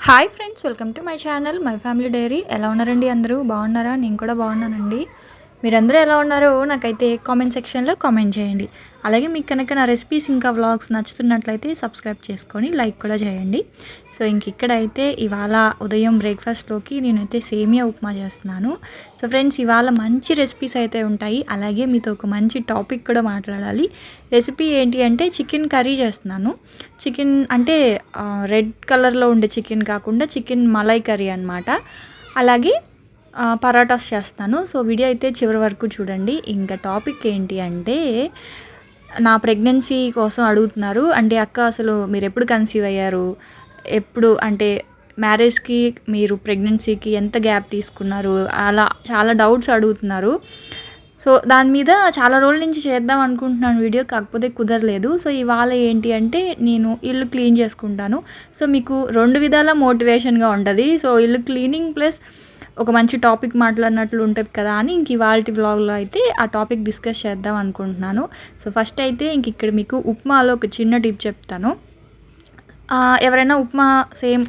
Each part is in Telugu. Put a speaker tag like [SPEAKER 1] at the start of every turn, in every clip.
[SPEAKER 1] Hi friends, welcome to my channel my family dairy. ఎలా ఉన్నారండి? అందరూ బాగున్నారా? నేను కూడా బాగున్నానండి. మీరందరూ ఎలా ఉన్నారో నాకైతే కామెంట్ సెక్షన్లో కామెంట్ చేయండి. అలాగే మీకు కనుక నా రెసిపీస్ ఇంకా వ్లాగ్స్ నచ్చుతున్నట్లయితే సబ్స్క్రైబ్ చేసుకొని లైక్ కూడా చేయండి. సో ఇక్కడైతే ఇవాళ ఉదయం బ్రేక్ఫాస్ట్లోకి నేనైతే సేమియా ఉప్మా చేస్తున్నాను. సో ఫ్రెండ్స్, ఇవాళ మంచి రెసిపీస్ అయితే ఉంటాయి. అలాగే మీతో ఒక మంచి టాపిక్ కూడా మాట్లాడాలి. రెసిపీ ఏంటి అంటే చికెన్ కర్రీ చేస్తున్నాను. చికెన్ అంటే రెడ్ కలర్లో ఉండే చికెన్ కాకుండా చికెన్ మలై కర్రీ అనమాట. అలాగే పరాటాస్ చేస్తాను. సో వీడియో అయితే చివరి వరకు చూడండి. ఇంకా టాపిక్ ఏంటి అంటే, నా ప్రెగ్నెన్సీ కోసం అడుగుతున్నారు. అంటే అక్క, అసలు మీరు ఎప్పుడు కన్సీవ్ అయ్యారు, ఎప్పుడు అంటే మ్యారేజ్కి మీరు ప్రెగ్నెన్సీకి ఎంత గ్యాప్ తీసుకున్నారు, అలా చాలా డౌట్స్ అడుగుతున్నారు. సో దాని మీద చాలా రోజుల నుంచి చేద్దాం అనుకుంటున్నాను వీడియో, కాకపోతే కుదరలేదు. సో ఇవాళ ఏంటి అంటే, నేను ఇల్లు క్లీన్ చేసుకుంటాను. సో మీకు రెండు విధాల మోటివేషన్గా ఉంటుంది. సో ఇల్లు క్లీనింగ్ ప్లస్ ఒక మంచి టాపిక్ మాట్లాడినట్లు ఉంటుంది కదా అని ఇవాల్టి వ్లాగ్లో అయితే ఆ టాపిక్ డిస్కస్ చేద్దాం అనుకుంటున్నాను. సో ఫస్ట్ అయితే ఇక్కడ మీకు ఉప్మాలో ఒక చిన్న టిప్ చెప్తాను. ఎవరైనా ఉప్మా సేమ్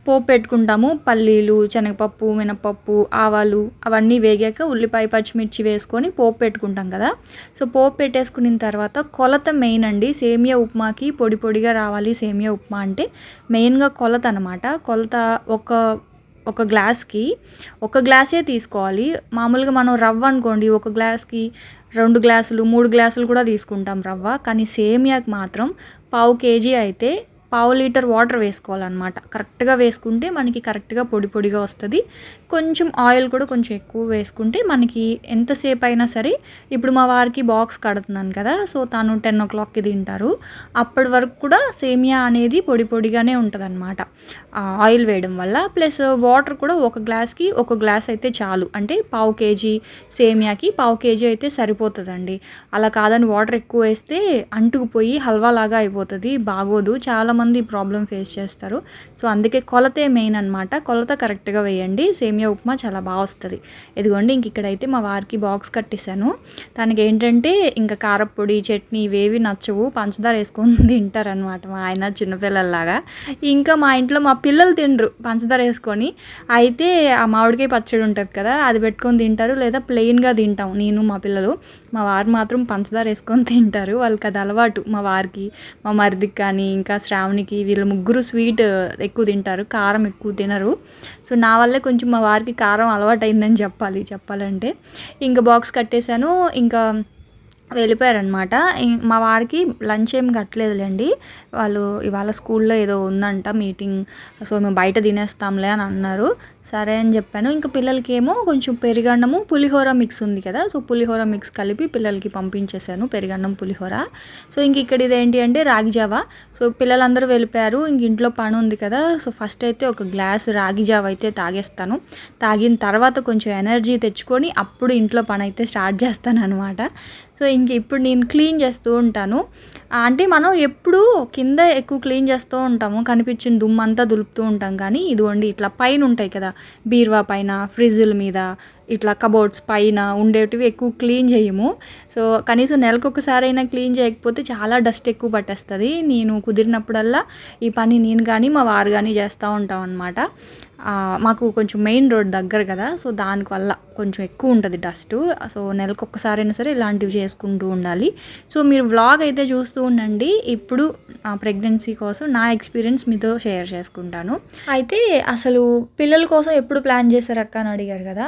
[SPEAKER 1] పోపు పెట్టుకుంటాము. పల్లీలు, శనగపప్పు, మినపప్పు, ఆవాలు అవన్నీ వేగాక ఉల్లిపాయ, పచ్చిమిర్చి వేసుకొని పోపు పెట్టుకుంటాం కదా. సో పోపు పెట్టేసుకున్న తర్వాత కొలత మెయిన్ అండి. సేమియా ఉప్మాకి పొడి పొడిగా రావాలి. సేమియా ఉప్మా అంటే మెయిన్గా కొలత అనమాట. కొలత ఒక గ్లాస్కి ఒక గ్లాసే తీసుకోవాలి. మామూలుగా మనం రవ్వ అనుకోండి, ఒక గ్లాస్కి 2 గ్లాసులు 3 గ్లాసులు కూడా తీసుకుంటాం రవ్వ. కానీ సేమియాకి మాత్రం పావు కేజీ అయితే పావు లీటర్ వాటర్ వేసుకోవాలన్నమాట. కరెక్ట్గా వేసుకుంటే మనకి కరెక్ట్గా పొడి పొడిగా వస్తుంది. కొంచెం ఆయిల్ కూడా కొంచెం ఎక్కువ వేసుకుంటే మనకి ఎంతసేపు అయినా సరే. ఇప్పుడు మా వారికి బాక్స్ కడుతున్నాను కదా, సో తను 10 o'clockకి తింటారు. అప్పటి వరకు కూడా సేమియా అనేది పొడి పొడిగానే ఉంటుంది అనమాట, ఆయిల్ వేయడం వల్ల. ప్లస్ వాటర్ కూడా ఒక గ్లాస్కి ఒక గ్లాస్ అయితే చాలు. అంటే పావు కేజీ సేమియాకి పావు కేజీ అయితే సరిపోతుందండి. అలా కాదని వాటర్ ఎక్కువ వేస్తే అంటుకుపోయి హల్వా లాగా అయిపోతుంది, బాగోదు. చాలామంది ప్రాబ్లం ఫేస్ చేస్తారు. సో అందుకే కొలతే మెయిన్ అనమాట. కొలత కరెక్ట్గా వేయండి. సేమియా ఉప్మా చాలా బాగా వస్తుంది. ఇదిగోండి, ఇక్కడైతే మా వారికి బాక్స్ కట్టేశాను. తనకి ఏంటంటే ఇంకా కారపొడి, చట్నీ ఇవేవి నచ్చవు, పంచదార వేసుకొని తింటారనమాట మా ఆయన చిన్నపిల్లల్లాగా. ఇంకా మా ఇంట్లో మా పిల్లలు తినరు పంచదార వేసుకొని. అయితే ఆ మామిడికాయ పచ్చడి ఉంటుంది కదా, అది పెట్టుకొని తింటారు, లేదా ప్లెయిన్గా తింటాం నేను మా పిల్లలు. మా వారు మాత్రం పంచదార వేసుకొని తింటారు. వాళ్ళకి అది అలవాటు. మా వారికి, మా మరిదికి కానీ ఇంకా శ్రావణికి, వీళ్ళు ముగ్గురు స్వీట్ ఎక్కువ తింటారు, కారం ఎక్కువ తినరు. సో నా వల్లే కొంచెం మా వారికి కారం అలవాటు అయిందని చెప్పాలంటే. ఇంకా బాక్స్ కట్టేశాను. ఇంకా వెళ్ళిపోయారనమాట. మా వారికి లంచ్ ఏం కట్టలేదులేండి. వాళ్ళు ఇవాళ స్కూల్లో ఏదో ఉందంట మీటింగ్, సో మేము బయట తినేస్తాంలే అని అన్నారు. సరే అని చెప్పాను. ఇంకా పిల్లలకి ఏమో కొంచెం పెరుగన్నము, పులిహోర మిక్స్ ఉంది కదా, సో పులిహోర మిక్స్ కలిపి పిల్లలకి పంపించేశాను, పెరుగన్నం పులిహోర. సో ఇక్కడ ఇదేంటి అంటే రాగి జావా. సో పిల్లలందరూ వెళ్ళిపోయారు. ఇంట్లో పని ఉంది కదా, సో ఫస్ట్ అయితే ఒక గ్లాస్ రాగి జావ అయితే తాగేస్తాను. తాగిన తర్వాత కొంచెం ఎనర్జీ తెచ్చుకొని అప్పుడు ఇంట్లో పని అయితే స్టార్ట్ చేస్తాను అనమాట. సో ఇప్పుడు నేను క్లీన్ చేస్తూ ఉంటాను. అంటే మనం ఎప్పుడు కింద ఎక్కువ క్లీన్ చేస్తూ ఉంటాము, కనిపించిన దుమ్మంతా దులుపుతూ ఉంటాం. కానీ ఇదిగోండి, ఇట్లా పైన ఉంటాయి కదా, బీరువా పైన, ఫ్రిడ్జ్ల మీద, ఇట్లా కబోర్డ్స్ పైన ఉండేటివి ఎక్కువ క్లీన్ చేయము. సో కనీసం నెలకొకసారైనా క్లీన్ చేయకపోతే చాలా డస్ట్ ఎక్కువ పట్టేస్తుంది. నేను కుదిరినప్పుడల్లా ఈ పని నేను కానీ మా వారు కానీ చేస్తూ ఉంటాం అనమాట. మాకు కొంచెం మెయిన్ రోడ్ దగ్గర కదా, సో దానివల్ల కొంచెం ఎక్కువ ఉంటుంది డస్ట్. సో నెలకొకసారైనా సరే ఇలాంటివి చేసుకుంటూ ఉండాలి. సో మీరు వ్లాగ్ అయితే చూస్తూ ఉండండి. ఇప్పుడు ప్రెగ్నెన్సీ కోసం నా ఎక్స్పీరియన్స్ మీతో షేర్ చేసుకుంటాను. అయితే అసలు పిల్లల కోసం ఎప్పుడు ప్లాన్ చేశారు అక్క అని అడిగారు కదా.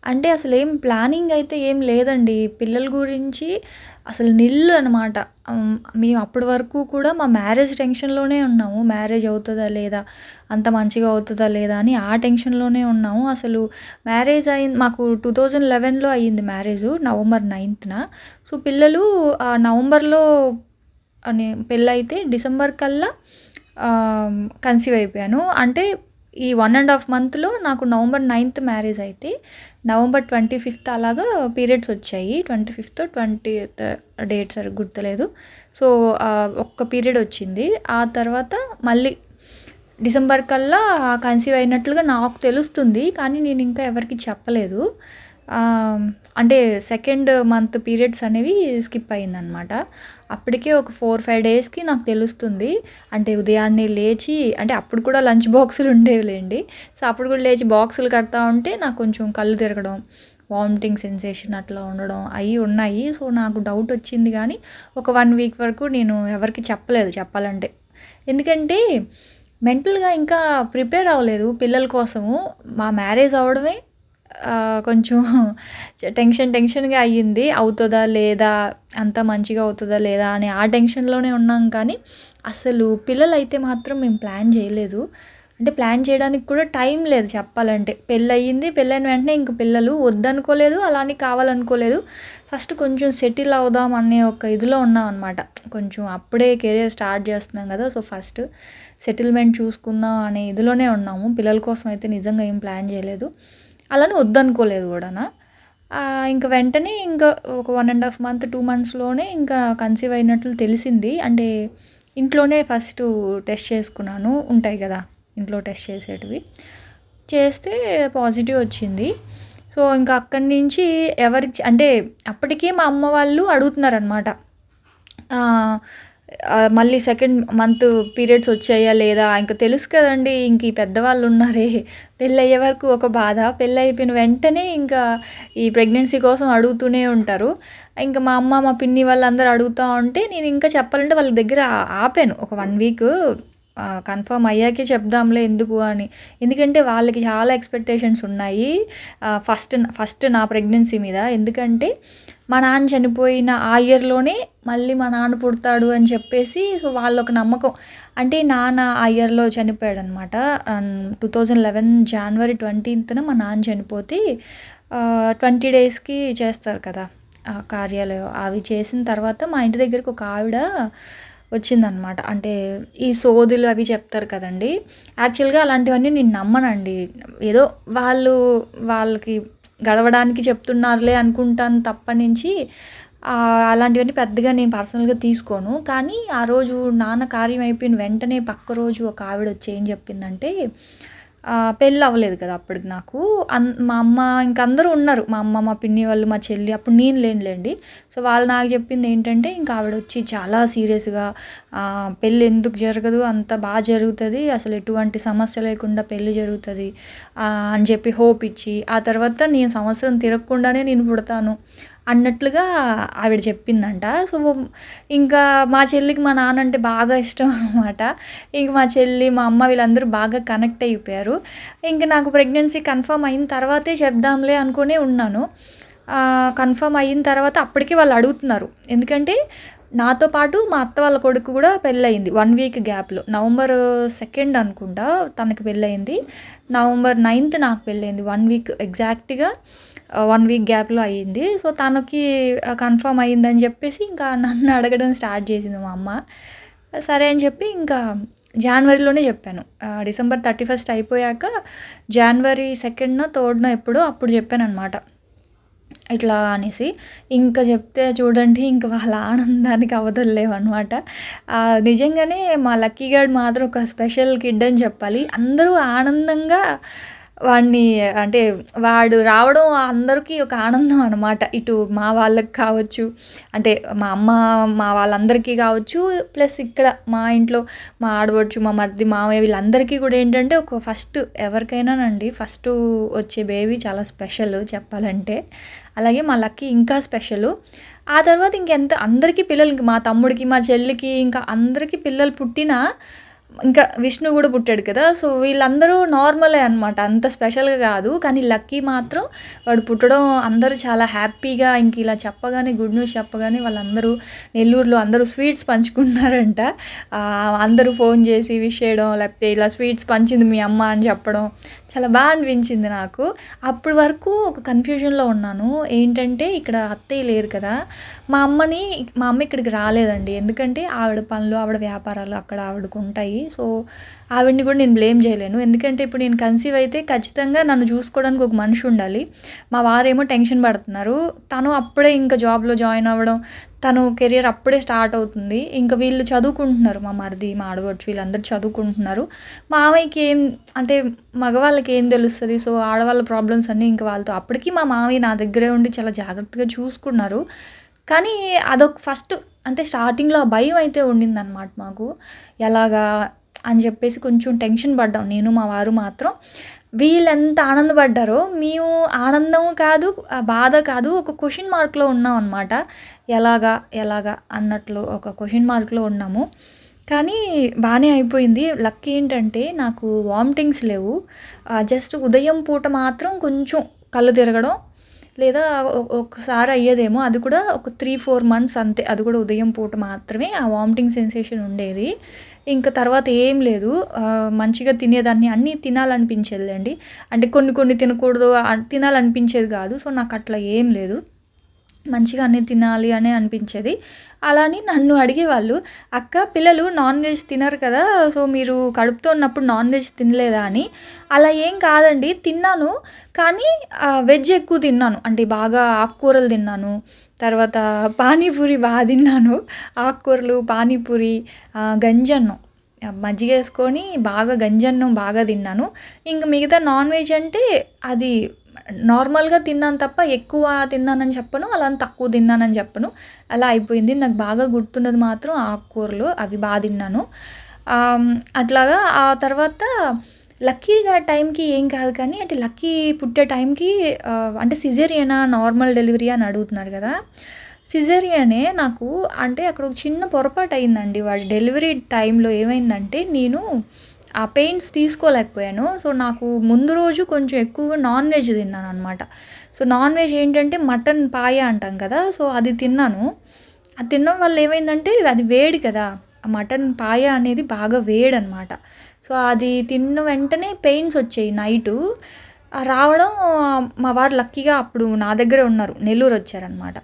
[SPEAKER 1] అంటే అసలు ఏం ప్లానింగ్ అయితే ఏం లేదండి. పిల్లల గురించి అసలు నిల్లు అనమాట. మేము అప్పటి వరకు కూడా మా మ్యారేజ్ టెన్షన్లోనే ఉన్నాము. మ్యారేజ్ అవుతుందా లేదా, అంత మంచిగా అవుతుందా లేదా అని ఆ టెన్షన్లోనే ఉన్నాము. అసలు మ్యారేజ్ అయింది మాకు 2011లో అయ్యింది మ్యారేజ్, November 9th. సో పిల్లలు నవంబర్లో పెళ్ళైతే డిసెంబర్ కల్లా కన్సీవ్ అయిపోయాను. అంటే ఈ 1.5 monthలో నాకు November 9th మ్యారేజ్ అయితే November 25th అలాగా పీరియడ్స్ వచ్చాయి. 25th 20th డేట్ సరిగ్గా గుర్తులేదు. సో ఒక్క పీరియడ్ వచ్చింది. ఆ తర్వాత మళ్ళీ డిసెంబర్ కల్లా కన్సీవ్ అయినట్లుగా నాకు తెలుస్తుంది, కానీ నేను ఇంకా ఎవరికి చెప్పలేదు. అంటే సెకండ్ మంత్ పీరియడ్స్ అనేవి స్కిప్ అయిందనమాట. అప్పటికే ఒక 4, 5 డేస్‌కి నాకు తెలుస్తుంది. అంటే ఉదయాన్నే లేచి అంటే అప్పుడు కూడా లంచ్ బాక్సులు ఉండేవిలెండి. సో, అప్పుడు కూడా లేచి బాక్సులు కడతా ఉంటే నాకు కొంచెం కళ్ళు తిరగడం, వామిటింగ్ సెన్సేషన్ అట్లా ఉండడం అయ్యి ఉన్నాయి. సో, నాకు డౌట్ వచ్చింది గానీ, ఒక 1 వీక్ వరకు నేను ఎవరికీ చెప్పలేదు చెప్పాలంటే. ఎందుకంటే మెంటల్‌గా ఇంకా ప్రిపేర్ అవ్వలేదు పిల్లల కోసము. మా మ్యారేజ్ అవ్వడమే కొంచెం టెన్షన్‌గా అయ్యింది. అవుతదా? లేదా? అంతా మంచిగా అవుతదా? లేదా? అని ఆ టెన్షన్‌లోనే ఉన్నాం కానీ, అసలు పిల్లలైతే మాత్రం మేము ప్లాన్ చేయలేదు. అంటే ప్లాన్ చేయడానికి కూడా టైం లేదు చెప్పాలంటే. పెళ్లయింది. పెళ్లైన వెంటనే ఇంక పిల్లలు వద్దనుకోలేదు, అలా అని కావాలనుకోలేదు. ఫస్ట్ కొంచెం సెటిల్ అవుదాం అనే ఒక ఇదిలో ఉన్నామనమాట. కొంచెం అప్పుడే కెరియర్ స్టార్ట్ చేస్తున్నాం కదా! సో, ఫస్ట్ సెటిల్‌మెంట్ చూసుకుందాం అనే ఇదిలోనే ఉన్నాము. పిల్లల కోసం అయితే నిజంగా ఏం ప్లాన్ చేయలేదు. అలాని వద్దనుకోలేదు కూడానా. ఇంక వెంటనే ఇంకా ఒక 1 ½ మంత్, 2 మంత్స్‌లోనే ఇంకా కన్సీవ్ అయినట్లు తెలిసింది. అంటే ఇంట్లోనే ఫస్టు టెస్ట్ చేసుకున్నాను. ఉంటాయి కదా! ఇంట్లో టెస్ట్ చేసేటివి. చేస్తే పాజిటివ్ వచ్చింది. సో, ఇంకా అక్కడి నుంచి ఎవరికి అంటే అప్పటికే మా అమ్మ వాళ్ళు అడుగుతున్నారనమాట. ఆహ్, మళ్ళీ సెకండ్ మంత్ పీరియడ్స్ వచ్చాయా లేదా? ఇంక తెలుసు కదండీ! ఇంక ఈ పెద్దవాళ్ళున్నారే పెళ్ళయ్యే వరకు ఒక బాధ. పెళ్ళయిపోయిన వెంటనే ఇంకా ఈ ప్రెగ్నెన్సీ కోసం అడుగుతూనే ఉంటారు. ఇంక మా అమ్మ, మా పిన్ని వాళ్ళందరూ అడుగుతా ఉంటే నేను ఇంకా చెప్పాలంటే వాళ్ళ దగ్గర ఆపాను. ఒక 1 వీక్ కన్ఫర్మ్ అయ్యాకే చెప్దాంలే ఎందుకు అని. ఎందుకంటే వాళ్ళకి చాలా ఎక్స్‌పెక్టేషన్స్ ఉన్నాయి. ఫస్ట్ నా ప్రెగ్నెన్సీ మీద. ఎందుకంటే మా నాన్న చనిపోయిన ఆ ఇయర్‌లోనే మళ్ళీ మా నాన్న పుడతాడు అని చెప్పేసి సో, వాళ్ళొక నమ్మకం. అంటే నాన్న ఆ ఇయర్‌లో చనిపోయాడనమాట. 2011 జనవరి 20న మా నాన్న చనిపోతే 20 డేస్‌కి చేస్తారు కదా! కార్యాలయం. అవి చేసిన తర్వాత మా ఇంటి దగ్గరికి ఒక ఆవిడ వచ్చిందనమాట. అంటే ఈ సోదులు అవి చెప్తారు కదండీ! యాక్చువల్‌గా అలాంటివన్నీ నేను నమ్మనండి. ఏదో వాళ్ళకి గడవడానికి చెప్తున్నారులే అనుకుంటాను తప్పనించి అలాంటివన్నీ పెద్దగా నేను పర్సనల్‌గా తీసుకోను. కానీ ఆ రోజు నాన్న కార్యం అయిపోయిన వెంటనే పక్క రోజు ఒక ఆవిడొచ్చి ఏం చెప్పిందంటే పెళ్లి అవ్వలేదు కదా! అప్పటికి నాకు. మా అమ్మ ఇంక అందరూ ఉన్నారు. మా అమ్మ, మా పిన్ని వాళ్ళు, మా చెల్లి అప్పుడు నేను లేనులెండి. సో, వాళ్ళు నాకు చెప్పింది ఏంటంటే ఇంక ఆవిడొచ్చి చాలా సీరియస్‌గా పెళ్లి ఎందుకు జరగదు? అంతా జరుగుతది. అసలు ఎటువంటి సమస్య లేకుండా పెళ్లి జరుగుతది అని చెప్పి హోప్ ఇచ్చి, ఆ తర్వాత నేను సంవత్సరం తిరగకుండానే నేను పుడతాను అన్నట్లుగా ఆవిడ చెప్పిందంట. సో, ఇంకా మా చెల్లికి మా నాన్న అంటే బాగా ఇష్టం అనమాట. ఇంక మా చెల్లి, మా అమ్మ వీళ్ళందరూ బాగా కనెక్ట్ అయిపోయారు. ఇంక నాకు ప్రెగ్నెన్సీ కన్ఫర్మ్ అయిన తర్వాతే చెప్దాంలే అనుకునే ఉన్నాను. కన్ఫర్మ్ అయిన తర్వాత అప్పటికి వాళ్ళు అడుగుతున్నారు. ఎందుకంటే నాతో పాటు మా అత్త వాళ్ళ కొడుకు కూడా పెళ్ళయింది 1 వీక్ గ్యాప్‌లో. నవంబర్ 2 అనుకుంటా తనకి పెళ్ళయింది. నవంబర్ 9 నాకు పెళ్ళయింది. 1 వీక్ ఎగ్జాక్ట్‌గా 1 వీక్ గ్యాప్‌లో అయింది. సో, తనకి కన్ఫర్మ్ అయిందని చెప్పేసి ఇంకా నన్ను అడగడం స్టార్ట్ చేసింది మా అమ్మ. సరే అని చెప్పి ఇంకా జాన్వరిలోనే చెప్పాను. డిసెంబర్ 31 అయిపోయాక జాన్వరి 2నో, 3నో ఎప్పుడో అప్పుడు చెప్పాననమాట. ఇట్లా అనేసి. ఇంక చెప్తే చూడండి ఇంక వాళ్ళ ఆనందానికి అవధులు లేవనమాట. నిజంగానే మా లక్కీ గాడు మాత్రం ఒక స్పెషల్ కిడ్ అని చెప్పాలి. అందరూ ఆనందంగా వాడిని అంటే వాడు రావడం అందరికీ ఒక ఆనందం అనమాట. ఇటు మా వాళ్ళకి కావచ్చు, అంటే మా అమ్మ, మా వాళ్ళందరికీ కావచ్చు, ప్లస్ ఇక్కడ మా ఇంట్లో మా ఆడపడుచు, మా మరిది, మామయ్య వీళ్ళందరికీ కూడా ఏంటంటే ఒక ఫస్ట్ ఎవరికైనానండి ఫస్టు వచ్చే బేబీ చాలా స్పెషల్ చెప్పాలంటే. అలాగే మా లక్కీ ఇంకా స్పెషలు. ఆ తర్వాత ఇంకెంత అందరికీ పిల్లలు ఇంక మా తమ్ముడికి, మా చెల్లికి ఇంకా అందరికీ పిల్లలు పుట్టినా ఇంకా విష్ణు గూడా పుట్టాడు కదా! సో, వీళ్ళందరూ నార్మలే అనమాట. అంత స్పెషల్‌గా గాదు. కానీ లక్కీ మాత్రం వాడు పుట్టడం అందరూ చాలా హ్యాపీగా ఇంక ఇలా చెప్పగానే గుడ్ న్యూస్ చెప్పగానే వాళ్ళందరూ నెల్లూరులో అందరూ స్వీట్స్ పంచుకుంటున్నారంట. అందరూ ఫోన్ చేసి విష్ చేయడం, లేకపోతే ఇలా స్వీట్స్ పంచింది మీ అమ్మ అని చెప్పడం చాలా అనిపించింది నాకు. అప్పటి వరకు ఒక కన్‌ఫ్యూజన్‌లో ఉన్నాను. ఏంటంటే ఇక్కడ అత్తయ్య లేరు కదా! మా అమ్మ ఇక్కడికి రాలేదండి. ఎందుకంటే ఆవిడ పనులు, ఆవిడ వ్యాపారాలు అక్కడ ఆవిడకుంటాయి. సో, ఆవిడని కూడా నేను బ్లేమ్ చేయలేను. ఎందుకంటే ఇప్పుడు నేను కన్సీవ్ అయితే ఖచ్చితంగా నన్ను చూసుకోవడానికి ఒక మనిషి ఉండాలి. మా వారేమో టెన్షన్ పడుతున్నారు. తను అప్పుడే ఇంకా జాబ్‌లో జాయిన్ అవ్వడం, తను కెరియర్ అప్పుడే స్టార్ట్ అవుతుంది. ఇంక వీళ్ళు చదువుకుంటున్నారు. మా మరిది, మా ఆడపడుచు వీళ్ళందరూ చదువుకుంటున్నారు. మామయ్యకి ఏం అంటే మగవాళ్ళకి ఏం తెలుస్తది. సో, ఆడవాళ్ళ ప్రాబ్లమ్స్ అన్నీ ఇంక వాళ్ళతో అప్పటికి మా మామయ్య నా దగ్గరే ఉండి చాలా జాగ్రత్తగా చూసుకున్నారు. కానీ అదొక ఫస్ట్ అంటే స్టార్టింగ్‌లో ఆ భయం అయితే ఉండిందనమాట మాకు. ఎలాగా అని చెప్పేసి కొంచెం టెన్షన్ పడ్డాం. నేను, మా వారు మాత్రం. వీళ్ళెంత ఆనందపడ్డారో, మేము ఆనందం కాదు, బాధ కాదు, ఒక క్వెషన్ మార్క్‌లో ఉన్నామనమాట. ఎలాగా? ఎలాగా? అన్నట్లు ఒక క్వెషన్ మార్క్‌లో ఉన్నాము. కానీ బానే అయిపోయింది. లక్ ఏంటంటే నాకు వామిటింగ్స్ లేవు. జస్ట్ ఉదయం పూట మాత్రం కొంచెం కళ్ళు తిరగడం లేదా ఒక్కసారి అయ్యేదేమో. అది కూడా ఒక 3, 4 మంత్స్ అంతే. అది కూడా ఉదయం పూట మాత్రమే ఆ వామిటింగ్ సెన్సేషన్ ఉండేది. ఇంక తర్వాత ఏం లేదు. మంచిగా తినేదాన్ని. అన్నీ తినాలనిపించేదిలెండి. అంటే కొన్ని కొన్ని తినకూడదు తినాలనిపించేది కాదు. సో, నాకట్లా ఏం లేదు. మంచిగా అన్నీ తినాలి అనే అనిపించేది. అలా అని నన్ను అడిగేవాళ్ళు, "అక్క పిల్లలు నాన్ వెజ్ తినరు కదా! సో, మీరు కడుపుతో ఉన్నప్పుడు నాన్ వెజ్ తినలేదా?" అని. అలా ఏం కాదండి. తిన్నాను. కానీ వెజ్ ఎక్కువ తిన్నాను. అంటే బాగా ఆకుకూరలు తిన్నాను. తర్వాత పానీపూరి తిన్నాను. ఆకుకూరలు, పానీపూరి, గంజన్నం మజ్జిగేసుకొని బాగా గంజన్నం బాగా తిన్నాను. ఇంక మిగతా నాన్ వెజ్ అంటే అది నార్మల్‌గా తిన్నాను తప్ప ఎక్కువ తిన్నానని చెప్పను. అలా అని తక్కువ తిన్నానని చెప్పను. అలా అయిపోయింది. నాకు బాగా గుర్తున్నది మాత్రం ఆకుకూరలు. అవి తిన్నాను. అట్లాగా ఆ తర్వాత లక్కీగా టైంకి ఏం కాదు కానీ అంటే లక్కీ పుట్టే టైంకి అంటే సిజేరియనా? నార్మల్ డెలివరీయా? అని అడుగుతున్నారు కదా! సిజేరియనే నాకు. అంటే అక్కడ ఒక చిన్న పొరపాటు అయిందండి. వాడి డెలివరీ టైంలో ఏమైందంటే నేను ఆ పెయిన్స్ తీసుకోలేకపోయాను. సో, నాకు ముందు రోజు కొంచెం ఎక్కువగా నాన్ వెజ్ తిన్నాననమాట. సో, నాన్ వెజ్ ఏంటంటే మటన్ పాయ అంటాం కదా! సో, అది తిన్నాను. అది తినడం వల్ల ఏమైందంటే అది వేడి కదా! ఆ మటన్ పాయ అనేది బాగా వేడనమాట. సో, అది తిన్న వెంటనే పెయిన్స్ వచ్చాయి నైటు. రావడం మా వారు లక్కీగా అప్పుడు నా దగ్గరే ఉన్నారు. నెల్లూరు వచ్చారనమాట.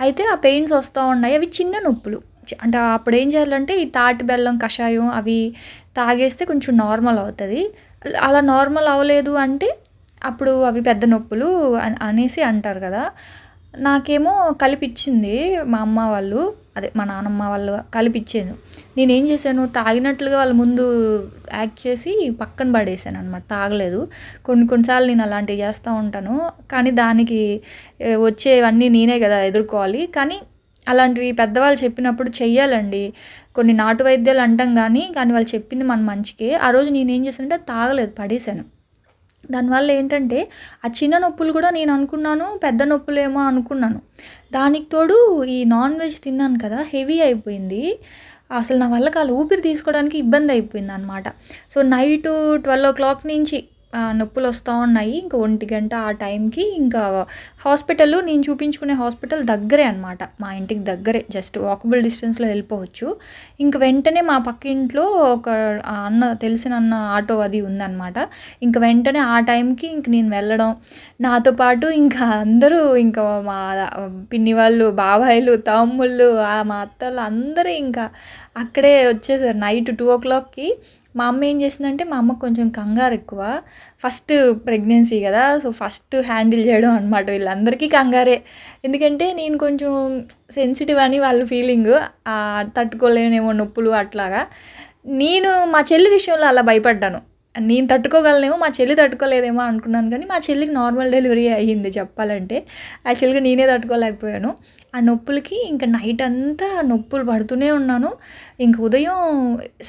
[SPEAKER 1] అయితే ఆ పెయిన్స్ వస్తా ఉన్నాయి. అవి చిన్న నొప్పులు. అంటే అప్పుడేం చేయాలంటే ఈ తాటి బెల్లం కషాయం అవి తాగేస్తే కొంచెం నార్మల్ అవుతది. అలా నార్మల్ అవ్వలేదు అంటే అప్పుడు అవి పెద్ద నొప్పులు అనేసి అంటారు కదా! నాకేమో కలిపిచ్చింది మా అమ్మ వాళ్ళు. అదే మా నానమ్మ వాళ్ళు కలిపిచ్చారు. నేనేం చేశాను తాగినట్లుగా వాళ్ళ ముందు యాక్ట్ చేసి పక్కన పడేసాననమాట. తాగలేదు. కొన్ని కొన్ని సార్లు నేను అలాంటివి చేస్తూ ఉంటాను. కానీ దానికి వచ్చేవన్నీ నేనే కదా ఎదుర్కోవాలి. కానీ అలాంటివి పెద్దవాళ్ళు చెప్పినప్పుడు చెయ్యాలండి. కొన్ని నాటు వైద్యాలు అంటాం కానీ వాళ్ళు చెప్పింది మన మంచికే. ఆ రోజు నేనేం చేశానంటే తాగలేదు, పడేసాను. దానివల్ల ఏంటంటే ఆ చిన్న నొప్పులు కూడా నేను అనుకున్నాను పెద్ద నొప్పులేమో అనుకున్నాను. దానికి తోడు ఈ నాన్ వెజ్ తిన్నాను కదా! హెవీ అయిపోయింది. అసలు నా వల్ల ఊపిరి తీసుకోవడానికి ఇబ్బంది అయిపోయిందనమాట. సో, నైటు 12:00 నుంచి నొప్పులొస్తా ఉన్నాయి. ఇంక 1 ఆ టైంకి ఇంకా నేను చూపించుకునే హాస్పిటల్ దగ్గరే అనమాట. మా ఇంటికి దగ్గరే. జస్ట్ వాకబుల్ డిస్టెన్స్‌లో వెళ్ళిపోవచ్చు. ఇంక వెంటనే మా పక్కింట్లో ఒక తెలిసిన అన్న ఆటో అది ఉందనమాట. ఇంక వెంటనే ఆ టైంకి ఇంక నేను వెళ్ళడం, నాతో పాటు ఇంకా అందరూ ఇంకా మా పిన్ని వాళ్ళు, బాబాయిలు, తమ్ముళ్ళు, మా అత్తలు అందరూ ఇంకా అక్కడే వచ్చేసారు. నైట్ 2:00కి మా అమ్మ ఏం చేసిందంటే మా అమ్మకి కొంచెం కంగారు ఎక్కువ. ఫస్ట్ ప్రెగ్నెన్సీ కదా! సో, ఫస్ట్ హ్యాండిల్ చేయడం అనమాట. వీళ్ళందరికీ కంగారే. ఎందుకంటే నేను కొంచెం సెన్సిటివ్ అని వాళ్ళ ఫీలింగు. తట్టుకోలేనేమో నొప్పులు అట్లాగా. నేను మా చెల్లి విషయంలో అలా భయపడ్డాను. నేను తట్టుకోగలనేమో, మా చెల్లి తట్టుకోలేదేమో అనుకున్నాను కానీ, మా చెల్లికి నార్మల్ డెలివరీ అయ్యింది చెప్పాలంటే. యాక్చువల్‌గా నేనే తట్టుకోలేకపోయాను. ఆ నొప్పులకి ఇంక నైట్ అంతా నొప్పులు పడుతూనే ఉన్నాను. ఇంక ఉదయం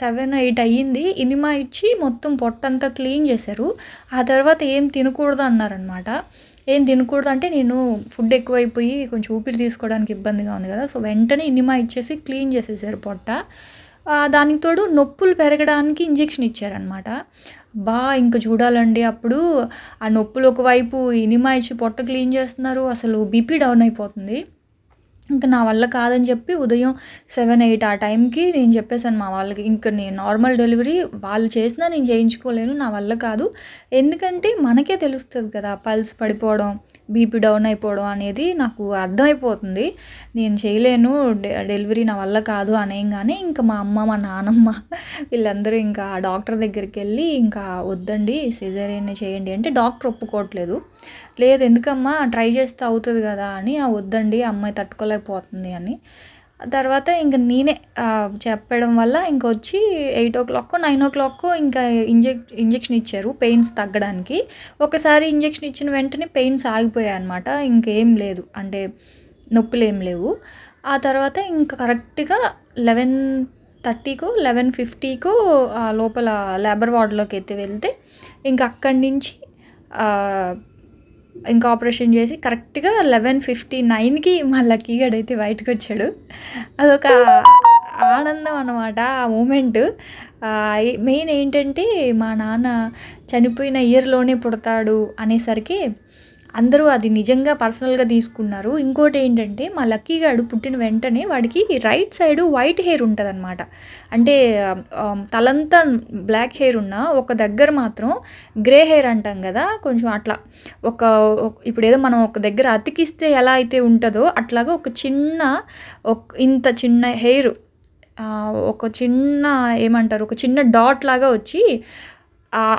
[SPEAKER 1] 7, 8 అయ్యింది. ఇనిమా ఇచ్చి మొత్తం పొట్టంతా క్లీన్ చేశారు. ఆ తర్వాత ఏం తినకూడదు అన్నారనమాట. ఏం తినకూడదు అంటే నేను ఫుడ్ ఎక్కువైపోయి కొంచెం ఊపిరి తీసుకోవడానికి ఇబ్బందిగా ఉంది కదా! సో, వెంటనే ఇనిమా ఇచ్చేసి క్లీన్ చేసేసారు పొట్ట. దానికి తోడు నొప్పులు పెరగడానికి ఇంజెక్షన్ ఇచ్చారనమాట. ఇంక చూడాలండి అప్పుడు ఆ నొప్పులు ఒకవైపు ఇనిమా ఇచ్చి పొట్ట క్లీన్ చేస్తున్నారు. అసలు బీపీ డౌన్ అయిపోతుంది. ఇంక నా వల్ల కాదని చెప్పి ఉదయం 7, 8 ఆ టైంకి నేను చెప్పేసాను మా వాళ్ళకి. ఇంక నేను నార్మల్ డెలివరీ వాళ్ళు చేసినా నేను చేయించుకోలేను. నా వల్ల కాదు. ఎందుకంటే మనకే తెలుస్తది కదా! పల్స్ పడిపోవడం, బీపీ డౌన్ అయిపోవడం అనేది నాకు అర్థమైపోతుంది. నేను చేయలేను, డెలివరీ నా వల్ల కాదు అనేయంగానే ఇంకా మా అమ్మ, మా నాన్నమ్మ వీళ్ళందరూ ఇంకా డాక్టర్ దగ్గరికెళ్ళి ఇంకా వద్దండి సిజేరియన్నే చేయండి అంటే డాక్టర్ ఒప్పుకోవట్లేదు. లేదు ఎందుకమ్మా ట్రై చేస్తే అవుతుంది కదా అని, వద్దండి అమ్మాయి తట్టుకోలేకపోతుంది అని. తర్వాత ఇంక నేనే చెప్పడం వల్ల ఇంకొచ్చి 8:00 9:00 ఇంకా ఇంజెక్షన్ ఇచ్చారు పెయిన్స్ తగ్గడానికి. ఒకసారి ఇంజెక్షన్ ఇచ్చిన వెంటనే పెయిన్స్ ఆగిపోయాయన్నమాట. ఇంకేం లేదు అంటే నొప్పులేం లేవు. ఆ తర్వాత ఇంకా కరెక్ట్‌గా 11:30కో 11:50కో లోపల లేబర్ వార్డ్‌లోకి వెళ్తే ఇంక అక్కడి నుంచి ఇంకా ఆపరేషన్ చేసి కరెక్ట్‌గా 11:59కి మా లక్కీ గాడైతే బయటకొచ్చాడు. అదొక ఆనందం అన్నమాట ఆ మూమెంటు. మెయిన్ ఏంటంటే మా నాన్న చనిపోయిన ఇయర్‌లోనే పుడతాడు అనేసరికి అందరూ అది నిజంగా పర్సనల్‌గా తీసుకున్నారు. ఇంకోటేంటంటే మా లక్కీ గాడు పుట్టిన వెంటనే వాడికి రైట్ సైడు వైట్ హెయిర్ ఉంటదనమాట. అంటే తలంతా బ్లాక్ హెయిర్ ఉన్నా ఒక దగ్గర మాత్రం గ్రే హెయిర్ అంటాం గదా! కొంచెం అట్లా ఒక ఇప్పుడేదో మనం ఒక దగ్గర అతికిస్తే ఎలా అయితే ఉంటదో అట్లాగా ఒక చిన్న ఇంత చిన్న హెయిర్ ఒక చిన్న ఏమంటారు ఒక చిన్న డాట్ లాగా వచ్చి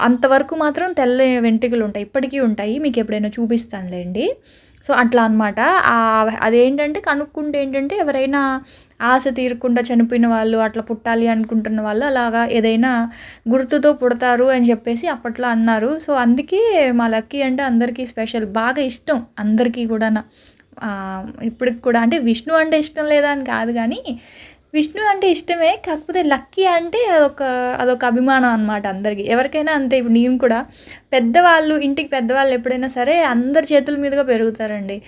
[SPEAKER 1] అంతవరకు మాత్రం తెల్ల వెంట్రుకలు ఉంటాయి. ఇప్పటికీ ఉంటాయి. మీకు ఎప్పుడైనా చూపిస్తానులేండి. సో, అట్లా అనమాట. అదేంటంటే కనుక్కుంటే ఏంటంటే ఎవరైనా ఆశ తీరకుండా చనిపోయిన వాళ్ళు అట్లా పుట్టాలి అనుకుంటున్న వాళ్ళు అలాగా ఏదైనా గుర్తుతో పుడతారు అని చెప్పేసి అప్పట్లో అన్నారు. సో, అందుకే మా లక్కీ అంటే అందరికీ స్పెషల్. బాగా ఇష్టం అందరికీ కూడాన. ఇప్పటికి కూడా అంటే విష్ణు అంటే ఇష్టం లేదా అని కాదు గానీ విష్ణు అంటే ఇష్టమే. కాకపోతే లక్కీ అంటే అదొక అభిమానం అనమాట అందరికి. ఎవరికైనా అంతే. ఇప్పుడు నేను కూడా ఇంటికి పెద్దవాళ్ళు ఎప్పుడైనా సరే అందరి చేతుల మీదుగా పెరుగుతారండి.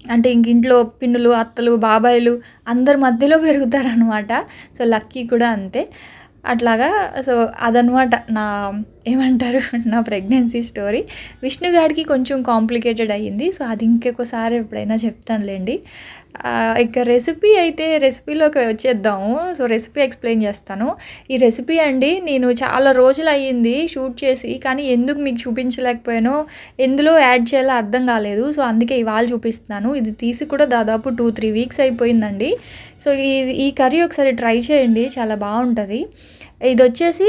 [SPEAKER 1] అంటే ఇంట్లో పిన్నులు, అత్తలు, బాబాయిలు అందరి మధ్యలో పెరుగుతారనమాట. సో, లక్కీ కూడా అంతే. అట్లాగా సో, అదనమాట నా ప్రెగ్నెన్సీ స్టోరీ. విష్ణు గాడికి కొంచెం కాంప్లికేటెడ్ అయ్యింది. సో, అది ఇంకొకసారి ఎప్పుడైనా చెప్తానులేండి. ఇక రెసిపీలోకి వచ్చేద్దాము. సో, రెసిపీ ఎక్స్‌ప్లెయిన్ చేస్తాను. ఈ రెసిపీ అండి నేను చాలా రోజులు అయ్యింది షూట్ చేసి. కానీ ఎందుకు మీకు చూపించలేకపోయానో, ఎందులో యాడ్ చేయాలో అర్థం కాలేదు. సో, అందుకే ఇవాళ చూపిస్తున్నాను. ఇది తీసి కూడా దాదాపు 2-3 వీక్స్ అయిపోయిందండి. సో, ఈ కర్రీ ఒకసారి ట్రై చేయండి. చాలా బాగుంటుంది. ఇదొచ్చేసి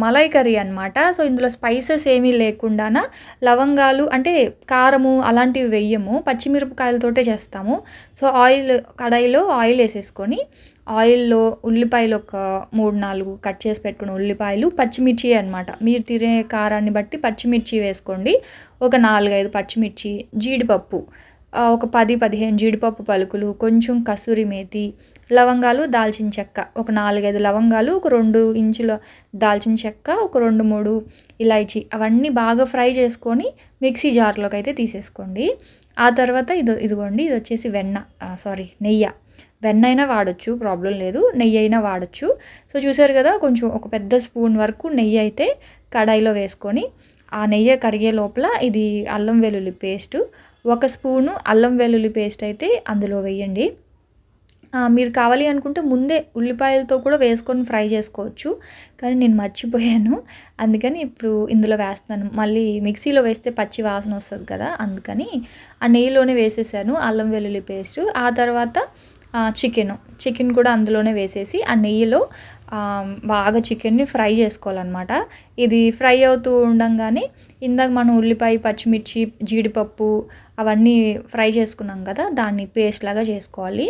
[SPEAKER 1] మలై కర్రీ అనమాట. సో, ఇందులో స్పైసెస్ ఏమీ లేకుండాన లవంగాలు అంటే కారము అలాంటివి వెయ్యము. పచ్చిమిరపకాయలతోటే చేస్తాము. సో, కడాయిలో ఆయిల్ వేసేసుకొని ఆయిల్‌లో ఉల్లిపాయలు ఒక 3-4 కట్ చేసి పెట్టుకున్న ఉల్లిపాయలు, పచ్చిమిర్చి అనమాట. మీరు తినే కారాన్ని బట్టి పచ్చిమిర్చి వేసుకోండి. ఒక 4-5 పచ్చిమిర్చి, జీడిపప్పు ఒక 10-15 జీడిపప్పు పలుకులు, కొంచెం కసూరి మేతి, లవంగాలు, దాల్చిన చెక్క ఒక 4-5 లవంగాలు, ఒక 2 ఇంచుల దాల్చిన చెక్క, ఒక 2-3 ఇలాచీ అవన్నీ బాగా ఫ్రై చేసుకొని మిక్సీ జార్లోకి అయితే తీసేసుకోండి. ఆ తర్వాత ఇదిగోండి ఇది వచ్చేసి నెయ్యి. వెన్న అయినా వాడచ్చు, ప్రాబ్లం లేదు. నెయ్యి అయినా వాడచ్చు. సో, చూసారు కదా కొంచెం ఒక పెద్ద స్పూన్ వరకు నెయ్యి అయితే కడాయిలో వేసుకొని ఆ నెయ్యి కరిగే లోపల ఇది అల్లం వెల్లుల్లి పేస్టు, 1 స్పూను అల్లం వెల్లుల్లి పేస్ట్ అయితే అందులో వేయండి. మీరు కావాలి అనుకుంటే ముందే ఉల్లిపాయలతో కూడా వేసుకొని ఫ్రై చేసుకోవచ్చు. కానీ నేను మర్చిపోయాను. అందుకని ఇప్పుడు ఇందులో వేస్తున్నాను. మళ్ళీ మిక్సీలో వేస్తే పచ్చి వాసన వస్తుంది కదా! అందుకని ఆ నెయ్యిలోనే వేసేసాను అల్లం వెల్లుల్లి పేస్టు. ఆ తర్వాత చికెన్ కూడా అందులోనే వేసేసి ఆ నెయ్యిలో బాగా చికెన్ని ఫ్రై చేసుకోవాలన్నమాట. ఇది ఫ్రై అవుతూ ఉండంగానే ఇందాక మనం ఉల్లిపాయ, పచ్చిమిర్చి, జీడిపప్పు అవన్నీ ఫ్రై చేసుకున్నాం కదా! దాన్ని పేస్ట్ లాగా చేసుకోవాలి.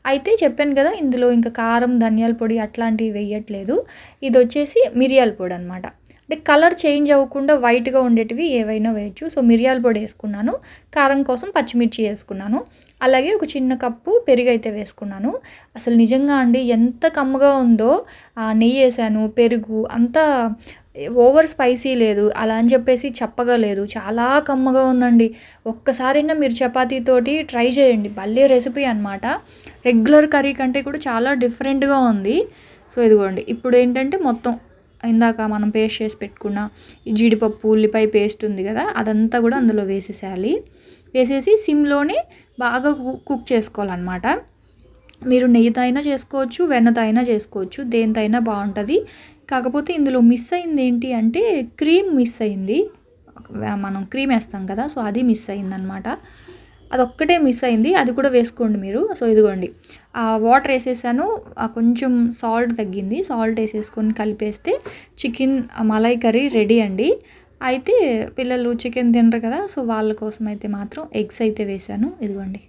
[SPEAKER 1] అయితే చెప్పాను కదా ఇందులో ఇంకా కారం, ధనియాల పొడి అట్లాంటివి వేయట్లేదు. ఇది వచ్చేసి మిరియాల పొడి అనమాట. అంటే కలర్ చేంజ్ అవ్వకుండా వైట్‌గా ఉండేటివి ఏవైనా వేయొచ్చు. సో, మిరియాల పొడి వేసుకున్నాను. కారం కోసం పచ్చిమిర్చి వేసుకున్నాను. అలాగే ఒక చిన్న కప్పు పెరుగైతే వేసుకున్నాను. అసలు నిజంగా అండి ఎంత కమ్మగా ఉందో. నెయ్యి వేసాను, పెరుగు అంతా ఓవర్ స్పైసీ లేదు. అలా అని చెప్పేసి చప్పగా లేదు. చాలా కమ్మగా ఉందండి. ఒక్కసారైనా మీరు చపాతీతోటి ట్రై చేయండి. భలే రెసిపీ అనమాట. రెగ్యులర్ కర్రీ కంటే కూడా చాలా డిఫరెంట్‌గా ఉంది. సో, ఇదిగోండి ఇప్పుడు ఏంటంటే మొత్తం ఇందాక మనం పేస్ట్ చేసి పెట్టుకున్న ఈ జీడిపప్పు, ఉల్లిపాయ పేస్ట్ ఉంది కదా! అదంతా కూడా అందులో వేసేసేయాలి. వేసేసి సిమ్‌లోనే బాగా కుక్ చేసుకోవాలన్నమాట. మీరు నెయ్యితో అయినా చేసుకోవచ్చు, వెన్నతో అయినా చేసుకోవచ్చు. దేనితో అయినా బాగుంటుంది. కాకపోతే ఇందులో మిస్ అయింది ఏంటి అంటే క్రీమ్ మిస్ అయింది. మనం క్రీమ్ వేస్తాం కదా, సో అది మిస్ అయిందనమాట. అదొక్కటే మిస్ అయింది, అది కూడా వేసుకోండి మీరు. సో ఇదిగోండి వాటర్ వేసేసాను, కొంచెం సాల్ట్ తగ్గింది, సాల్ట్ వేసేసుకొని కలిపేస్తే చికెన్ మలై కర్రీ రెడీ అండి. అయితే పిల్లలు చికెన్ తినరు కదా, సో వాళ్ళ కోసం అయితే మాత్రం ఎగ్స్ అయితే వేసాను. ఇదిగోండి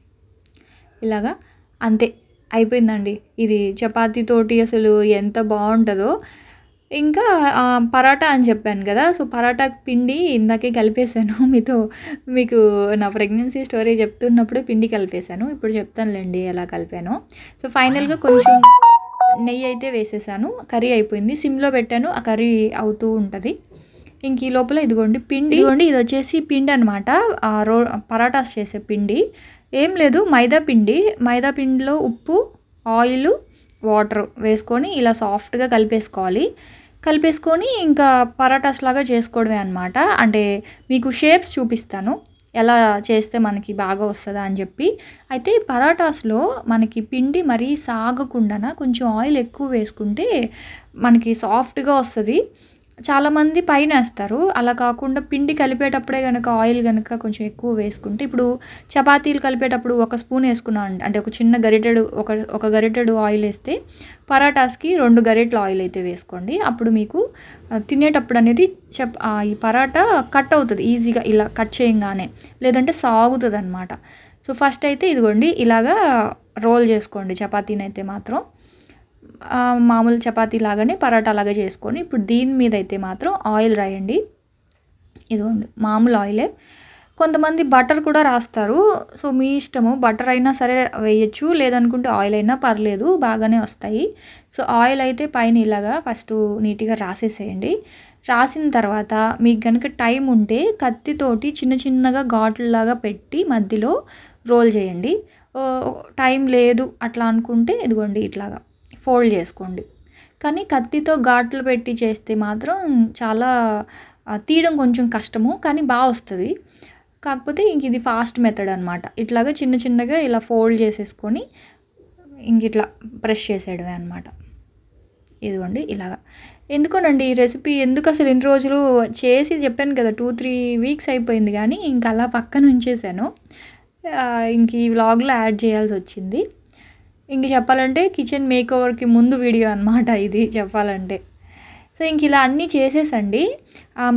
[SPEAKER 1] ఇలాగా, అంతే అయిపోయిందండి. ఇది చపాతీతోటి అసలు ఎంత బాగుంటుందో. ఇంకా పరాటా అని చెప్పాను కదా, సో పరాటా పిండి ఇందాకే కలిపేశాను. మీకు నా ప్రెగ్నెన్సీ స్టోరీ చెప్తున్నప్పుడు పిండి కలిపేశాను, ఇప్పుడు చెప్తానులేండి ఎలా కలిపాను. సో ఫైనల్గా కొంచెం నెయ్యి అయితే వేసేసాను, కర్రీ అయిపోయింది. సిమ్లో పెట్టాను, ఆ కర్రీ అవుతూ ఉంటుంది. ఇంక ఈ లోపల ఇదిగోండి పిండి, ఇదిగోండి ఇది వచ్చేసి పిండి అనమాట, పరాటాస్ చేసే పిండి. ఏం లేదు, మైదా పిండి. మైదా పిండిలో ఉప్పు, ఆయిల్, వాటర్ వేసుకొని ఇలా సాఫ్ట్గా కలిపేసుకొని ఇంకా పరాటాస్ లాగా చేసుకోవడమే అనమాట. అంటే మీకు షేప్స్ చూపిస్తాను ఎలా చేస్తే మనకి బాగా వస్తుందా అని చెప్పి. అయితే పరాటాస్లో మనకి పిండి మరీ సాగకుండా కొంచెం ఆయిల్ ఎక్కువ వేసుకుంటే మనకి సాఫ్ట్గా వస్తుంది. చాలామంది పైన వేస్తారు, అలా కాకుండా పిండి కలిపేటప్పుడే కనుక ఆయిల్ కనుక కొంచెం ఎక్కువ వేసుకుంటే, ఇప్పుడు చపాతీలు కలిపేటప్పుడు ఒక స్పూన్ వేసుకున్నాం అంటే ఒక చిన్న గరిటెడు ఒక గరిటెడు ఆయిల్ వేస్తే పరాటాస్కి 2 గరిటెల ఆయిల్ అయితే వేసుకోండి. అప్పుడు మీకు తినేటప్పుడు అనేది ఈ పరాటా కట్ అవుతుంది ఈజీగా, ఇలా కట్ చేయంగానే, లేదంటే సాగుతుంది అనమాట. సో ఫస్ట్ అయితే ఇదిగోండి ఇలాగా రోల్ చేసుకోండి చపాతీని అయితే మాత్రం. మామూలు చపాతీ లాగానే పరాటా లాగా చేసుకొని ఇప్పుడు దీని మీద అయితే మాత్రం ఆయిల్ రాయండి. ఇదిగోండి మామూలు ఆయిలే. కొంతమంది బటర్ కూడా రాస్తారు, సో మీ ఇష్టము, బటర్ అయినా సరే వేయచ్చు, లేదనుకుంటే ఆయిల్ అయినా పర్లేదు, బాగానే వస్తాయి. సో ఆయిల్ అయితే పైన ఇలాగా ఫస్ట్ నీట్గా రాసేసేయండి. రాసిన తర్వాత మీకు కనుక టైం ఉంటే కత్తితోటి చిన్న చిన్నగా ఘాట్లలాగా పెట్టి మధ్యలో రోల్ చేయండి. టైం లేదు అట్లా అనుకుంటే ఇదిగోండి ఇట్లాగా ఫోల్డ్ చేసుకోండి. కానీ కత్తితో ఘాట్లు పెట్టి చేస్తే మాత్రం చాలా తీయడం కొంచెం కష్టము, కానీ బాగా వస్తుంది. కాకపోతే ఇంక ఇది ఫాస్ట్ మెథడ్ అనమాట. ఇట్లాగా చిన్న చిన్నగా ఇలా ఫోల్డ్ చేసేసుకొని ఇంక ఇట్లా ప్రెస్ చేసేయడమే అనమాట. ఇదిగోండి ఇలాగా. ఎందుకోనండి ఈ రెసిపీ ఎందుకు అసలు ఇన్ని రోజులు చేసి చెప్పాను కదా, 2-3 వీక్స్ అయిపోయింది, కానీ ఇంక అలా పక్కన ఉంచేసాను. ఇంక ఈ వ్లాగ్లో యాడ్ చేయాల్సి వచ్చింది. ఇంక చెప్పాలంటే కిచెన్ మేకోవర్కి ముందు వీడియో అనమాట ఇది చెప్పాలంటే. సో ఇంక ఇలా అన్నీ చేసేసండి.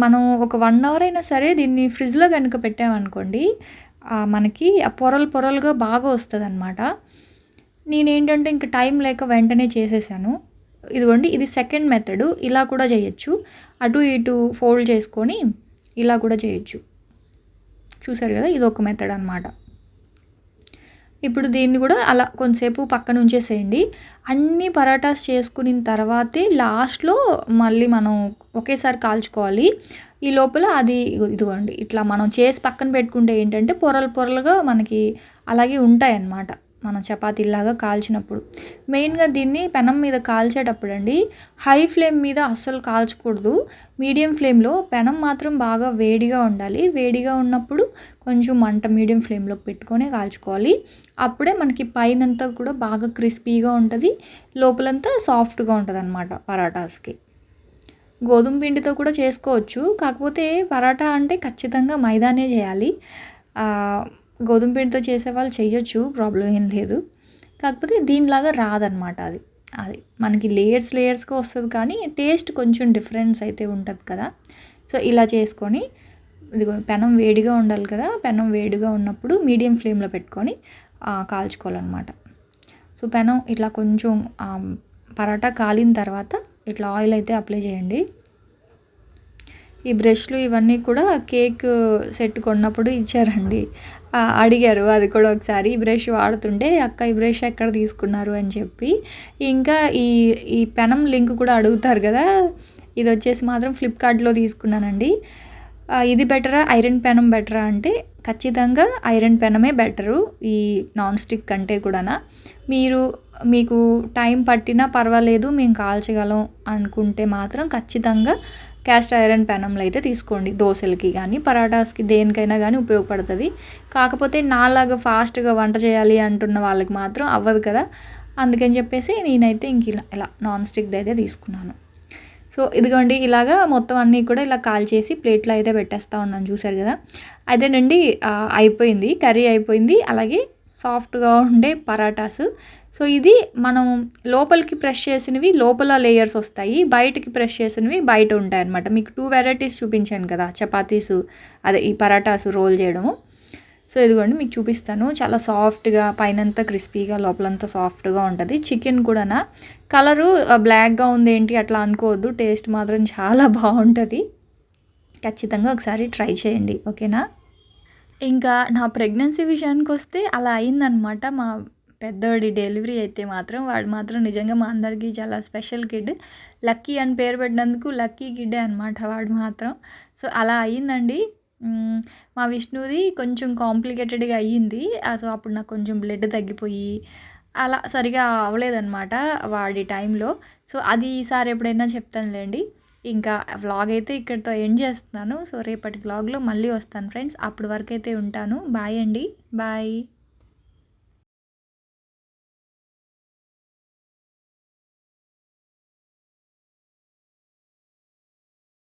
[SPEAKER 1] మనం ఒక 1 అవర్ అయినా సరే దీన్ని ఫ్రిడ్జ్లో కనుక పెట్టామనుకోండి, మనకి ఆ పొరలుగా బాగా వస్తుంది అనమాట. నేనేంటంటే ఇంక టైం లేక వెంటనే చేసేసాను. ఇదిగోండి ఇది సెకండ్ మెథడు, ఇలా కూడా చేయొచ్చు. అటు ఇటు ఫోల్డ్ చేసుకొని ఇలా కూడా చేయొచ్చు. చూసారు కదా, ఇది ఒక మెథడ్ అనమాట. ఇప్పుడు దీన్ని కూడా అలా కొంతసేపు పక్కన ఉంచేసేయండి. అన్ని పరాటాస్ చేసుకున్న తర్వాతే లాస్ట్లో మళ్ళీ మనం ఒకేసారి కాల్చుకోవాలి. ఈ లోపల అది ఇదిగోండి ఇట్లా మనం చేసి పక్కన పెట్టుకుంటే ఏంటంటే పొరలుగా మనకి అలాగే ఉంటాయన్నమాట మనం చపాతీలాగా కాల్చినప్పుడు. మెయిన్గా దీన్ని పెనం మీద కాల్చేటప్పుడు అండి హై ఫ్లేమ్ మీద అస్సలు కాల్చకూడదు, మీడియం ఫ్లేమ్లో. పెనం మాత్రం బాగా వేడిగా ఉండాలి, వేడిగా ఉన్నప్పుడు కొంచెం మంట మీడియం ఫ్లేమ్లోకి పెట్టుకొని కాల్చుకోవాలి. అప్పుడే మనకి పైనంతా కూడా బాగా క్రిస్పీగా ఉంటుంది, లోపలంతా సాఫ్ట్గా ఉంటుంది అనమాట పరాటాస్కి. గోధుమ పిండితో కూడా చేసుకోవచ్చు, కాకపోతే పరాటా అంటే ఖచ్చితంగా మైదానే చేయాలి. గోధుమ పిండితో చేసే వాళ్ళు చేయొచ్చు, ప్రాబ్లం ఏం లేదు. కాకపోతే దీనిలాగా రాదనమాట. అది మనకి లేయర్స్గా వస్తుంది, కానీ టేస్ట్ కొంచెం డిఫరెన్స్ అయితే ఉంటుంది కదా. సో ఇలా చేసుకొని ఇదిగో పెనం వేడిగా ఉండాలి కదా, పెనం వేడిగా ఉన్నప్పుడు మీడియం ఫ్లేమ్లో పెట్టుకొని కాల్చుకోవాలన్నమాట. సో పెనం ఇట్లా కొంచెం పరాటా కాలిన తర్వాత ఇట్లా ఆయిల్ అయితే అప్లై చేయండి. ఈ బ్రష్లు ఇవన్నీ కూడా కేక్ సెట్ కొన్నప్పుడు ఇచ్చారండి, అడిగారు అది కూడా ఒకసారి. ఈ బ్రష్ వాడుతుంటే అక్క ఈ బ్రష్ ఎక్కడ తీసుకున్నారు అని చెప్పి. ఇంకా ఈ పెనం లింక్ కూడా అడుగుతారు కదా, ఇది వచ్చేసి మాత్రం ఫ్లిప్కార్ట్లో తీసుకున్నానండి. ఇది బెటరా ఐరన్ పెనం బెటరా అంటే ఖచ్చితంగా ఐరన్ పెనమే బెటరు ఈ నాన్ స్టిక్ కంటే కూడా. మీకు టైం పట్టినా పర్వాలేదు మేము కాల్చగలం అనుకుంటే మాత్రం ఖచ్చితంగా క్యాస్ట్ ఐరన్ పెనంలో అయితే తీసుకోండి. దోశలకి కానీ పరాటాస్కి దేనికైనా కానీ ఉపయోగపడుతుంది. కాకపోతే నాలాగా ఫాస్ట్గా వంట చేయాలి అంటున్న వాళ్ళకి మాత్రం అవ్వదు కదా, అందుకని చెప్పేసి నేనైతే ఇంక ఇలా నాన్ స్టిక్ది అయితే తీసుకున్నాను. సో సో ఇదిగోండి ఇలాగా మొత్తం అన్నీ కూడా ఇలా కాల్చేసి ప్లేట్లో అయితే పెట్టేస్తూ ఉన్నాను, చూసారు కదా. అదేనండి అయిపోయింది, కర్రీ అయిపోయింది. అలాగే సాఫ్ట్గా ఉండే పరాటాస్. సో ఇది మనం లోపలికి ప్రెస్ చేసినవి లోపల లేయర్స్ వస్తాయి, బయటికి ప్రెస్ చేసినవి బయట ఉంటాయి అనమాట. మీకు 2 వెరైటీస్ చూపించాను కదా, చపాతీసు అదే ఈ పరాటాసు రోల్ చేయడము. సో ఇదిగోండి మీకు చూపిస్తాను. చాలా సాఫ్ట్గా, పైనంతా క్రిస్పీగా, లోపలంతా సాఫ్ట్గా ఉంటుంది. చికెన్ కూడా కలరు బ్లాక్గా ఉంది ఏంటి అట్లా అనుకోవద్దు, టేస్ట్ మాత్రం చాలా బాగుంటుంది. ఖచ్చితంగా ఒకసారి ట్రై చేయండి, ఓకేనా. ఇంకా నా ప్రెగ్నెన్సీ విషయానికి వస్తే అలా అయిందనమాట. మా పెద్దోడి డెలివరీ అయితే మాత్రం వాడు మాత్రం నిజంగా మా అందరికీ చాలా స్పెషల్ కిడ్. లక్కీ అని పేరు పెట్టినందుకు లక్కీ కిడ్డే అనమాట వాడు మాత్రం. సో అలా అయ్యిందండి. మా విష్ణుది కొంచెం కాంప్లికేటెడ్గా అయ్యింది. సో అప్పుడు నాకు కొంచెం బ్లడ్ తగ్గిపోయి అలా సరిగా అవ్వలేదన్నమాట వాడి టైంలో. సో అది ఈసారి ఎప్పుడైనా చెప్తానులేండి. ఇంకా వ్లాగ్ అయితే ఇక్కడితో ఎండ్ చేస్తున్నాను. సో రేపటి వ్లాగ్లో మళ్ళీ వస్తాను ఫ్రెండ్స్. అప్పటి వరకు అయితే ఉంటాను. బాయ్ అండి, బాయ్.